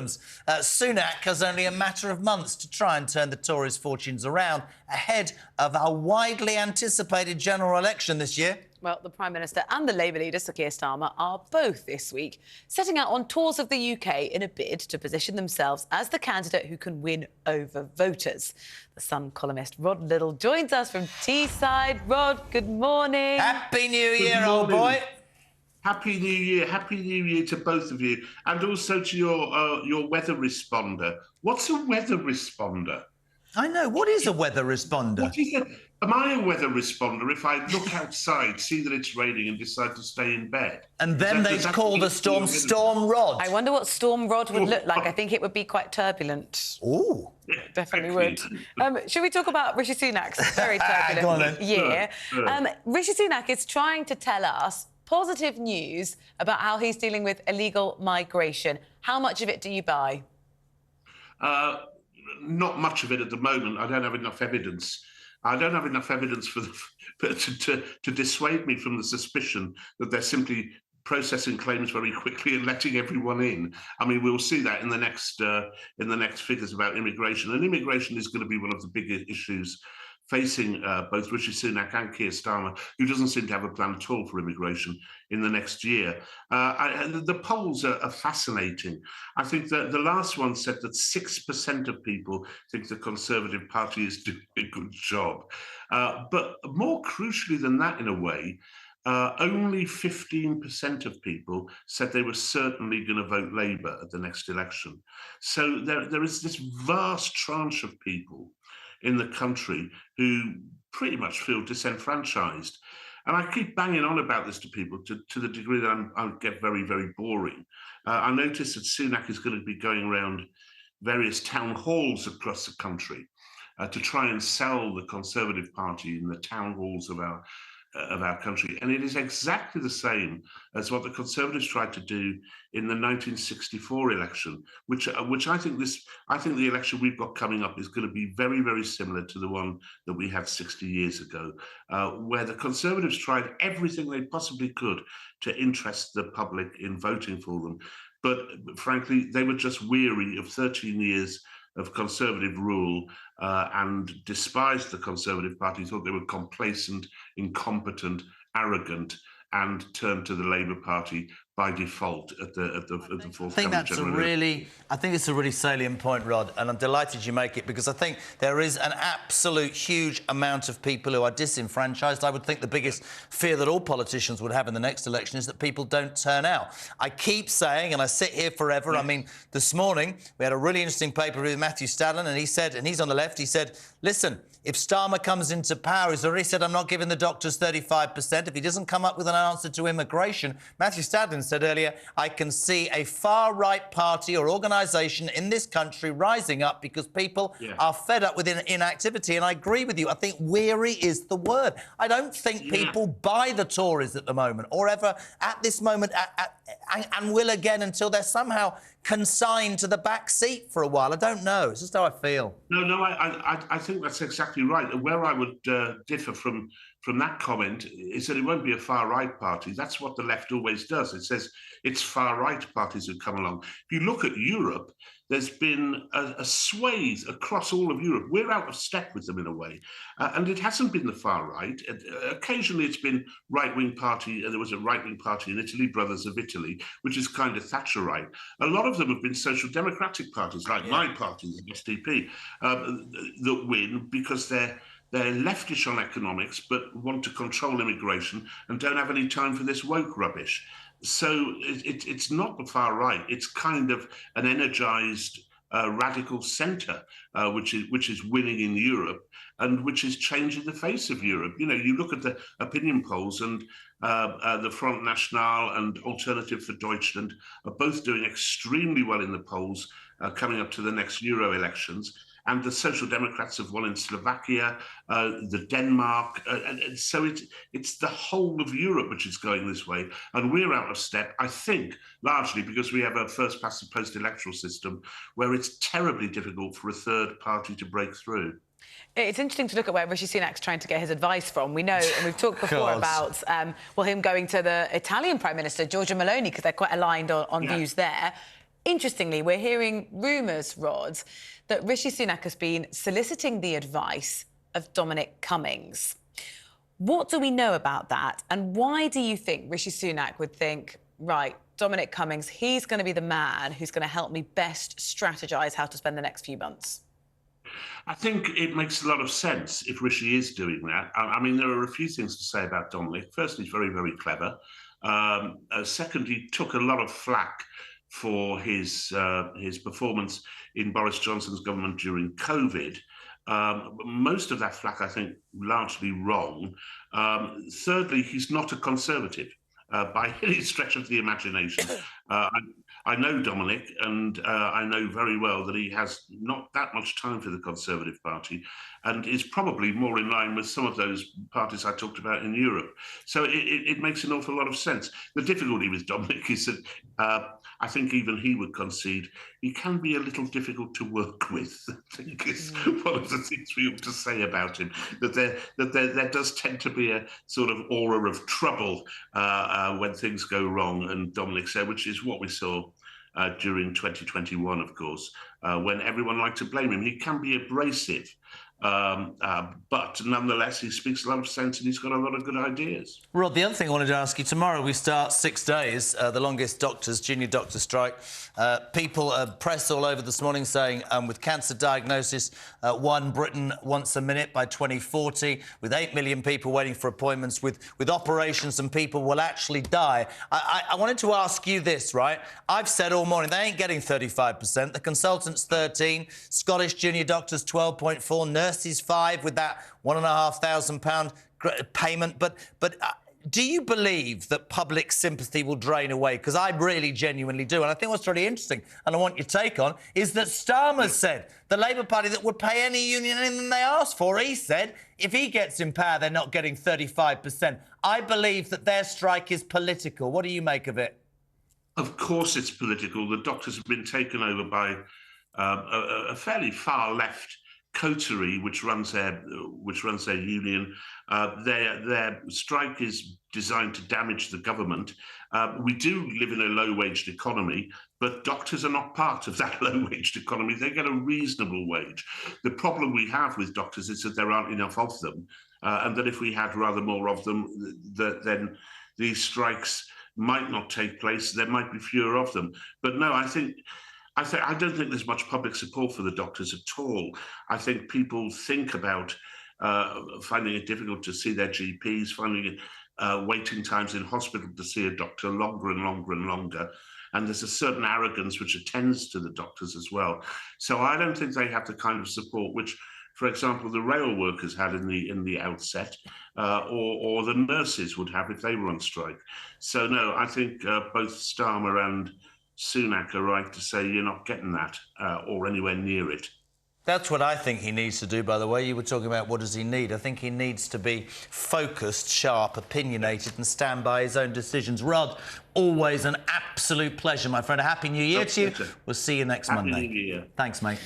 Sunak has only a matter of months to try and turn the Tories' fortunes around ahead of our widely anticipated general election this year. Well, the Prime Minister and the Labour leader, Sir Keir Starmer, are both this week setting out on tours of the UK in a bid to position themselves as the candidate who can win over voters. The Sun columnist Rod Liddle joins us from Teesside. Rod, good morning. Happy New Year, old boy. Happy New Year. Happy New Year to both of you, and also to your weather responder. What's a weather responder? I know. What is a weather responder? What is it? Am I a weather responder if I look outside, see that it's raining and decide to stay in bed? And then they'd call the storm Storm Rod. I wonder what Storm Rod would look like. I think it would be quite turbulent. Ooh. Yeah, definitely would. Should we talk about Rishi Sunak's very turbulent year? Rishi Sunak is trying to tell us positive news about how he's dealing with illegal migration. How much of it do you buy? Not much of it at the moment. I don't have enough evidence. I don't have enough evidence to dissuade me from the suspicion that they're simply processing claims very quickly and letting everyone in. I mean, we'll see that in the next figures about immigration. And immigration is going to be one of the bigger issues facing both Rishi Sunak and Keir Starmer, who doesn't seem to have a plan at all for immigration in the next year. The polls are fascinating. I think that the last one said that 6% of people think the Conservative Party is doing a good job. But more crucially than that, in a way, only 15% of people said they were certainly going to vote Labour at the next election. So there is this vast tranche of people in the country who pretty much feel disenfranchised. And I keep banging on about this to people to the degree that I get very, very boring. I notice that Sunak is going to be going around various town halls across the country to try and sell the Conservative Party in the town halls of our country. And it is exactly the same as what the Conservatives tried to do in the 1964 election, which I think the election we've got coming up is going to be very, very similar to the one that we had 60 years ago, where the Conservatives tried everything they possibly could to interest the public in voting for them. But frankly, they were just weary of 13 years of Conservative rule and despised the Conservative Party, thought they were complacent, incompetent, arrogant, and turned to the Labour Party by default at the forthcoming general. I think it's a really salient point, Rod, and I'm delighted you make it, because I think there is an absolute huge amount of people who are disenfranchised. I would think the biggest fear that all politicians would have in the next election is that people don't turn out. I keep saying, and I sit here forever, I mean, this morning we had a really interesting paper with Matthew Stadlen, and he said, and he's on the left, he said, listen, if Starmer comes into power, he's already said, I'm not giving the doctors 35%. If he doesn't come up with an answer to immigration, Matthew Stadlen said earlier, I can see a far-right party or organisation in this country rising up because people are fed up with inactivity. And I agree with you. I think weary is the word. I don't think people buy the Tories at the moment, or ever at this moment, and will again until they're somehow consigned to the back seat for a while. I don't know. It's just how I feel. No, I think that's exactly right. Where I would differ from that comment is that it won't be a far-right party. That's what the left always does. It says it's far-right parties who come along. If you look at Europe, there's been a swathe across all of Europe. We're out of step with them in a way. And it hasn't been the far-right. Occasionally it's been right-wing party. There was a right-wing party in Italy, Brothers of Italy, which is kind of Thatcherite. A lot of them have been social democratic parties, like my party, the SDP, that win because they're leftish on economics, but want to control immigration and don't have any time for this woke rubbish. So it's not the far right. It's kind of an energized radical centre, which is winning in Europe and which is changing the face of Europe. You know, you look at the opinion polls, and the Front National and Alternative for Deutschland are both doing extremely well in the polls coming up to the next Euro elections. And the Social Democrats have won in Slovakia, the Denmark. And so it's the whole of Europe which is going this way. And we're out of step, I think, largely because we have a first-past-the-post electoral system where it's terribly difficult for a third party to break through. It's interesting to look at where Rishi Sunak's trying to get his advice from. We know, and we've talked before about, him going to the Italian Prime Minister, Giorgia Meloni, because they're quite aligned on views there. Interestingly, we're hearing rumours, Rod, that Rishi Sunak has been soliciting the advice of Dominic Cummings. What do we know about that? And why do you think Rishi Sunak would think, right, Dominic Cummings, he's going to be the man who's going to help me best strategise how to spend the next few months? I think it makes a lot of sense if Rishi is doing that. I mean, there are a few things to say about Dominic. First, he's very, very clever. Second, he took a lot of flack for his performance in Boris Johnson's government during COVID. Most of that flack, I think, largely wrong. Thirdly, he's not a conservative by any stretch of the imagination. I know Dominic, and I know very well that he has not that much time for the Conservative Party and is probably more in line with some of those parties I talked about in Europe. So it makes an awful lot of sense. The difficulty with Dominic is that I think even he would concede he can be a little difficult to work with. I think is one of the things we ought to say about him, that there does tend to be a sort of aura of trouble when things go wrong, and Dominic said, which is what we saw during 2021, of course, when everyone liked to blame him. He can be abrasive, but nonetheless, he speaks a lot of sense and he's got a lot of good ideas. Rod, the other thing I wanted to ask you, tomorrow we start 6 days, the longest junior doctor strike. People, press all over this morning saying with cancer diagnosis, Britain wants a minute by 2040, with 8 million people waiting for appointments, with operations, and people will actually die. I wanted to ask you this, right? I've said all morning, they ain't getting 35%. The consultants 13, Scottish junior doctors 12.4, nurses 5 with that £1,500 payment. But do you believe that public sympathy will drain away? Because I really genuinely do. And I think what's really interesting, and I want your take on, is that Starmer said, the Labour Party, that would pay any union anything they asked for. He said, if he gets in power, they're not getting 35%. I believe that their strike is political. What do you make of it? Of course it's political. The doctors have been taken over by a fairly far left coterie which runs their union. Their strike is designed to damage the government. We do live in a low-waged economy, but doctors are not part of that low-waged economy. They get a reasonable wage. The problem we have with doctors is that there aren't enough of them, and that if we had rather more of them, then these strikes might not take place. There might be fewer of them. But no, I don't think there's much public support for the doctors at all. I think people think about finding it difficult to see their GPs, finding it waiting times in hospital to see a doctor longer and longer and longer. And there's a certain arrogance which attends to the doctors as well. So I don't think they have the kind of support which, for example, the rail workers had in the outset, or the nurses would have if they were on strike. So no, I think both Starmer and Sunak are right to say you're not getting that or anywhere near it. That's what I think he needs to do, by the way. You were talking about what does he need. I think he needs to be focused, sharp, opinionated and stand by his own decisions. Rod, always an absolute pleasure, my friend. A Happy New Year to you. We'll see you next Monday. Happy New Year. Thanks, mate.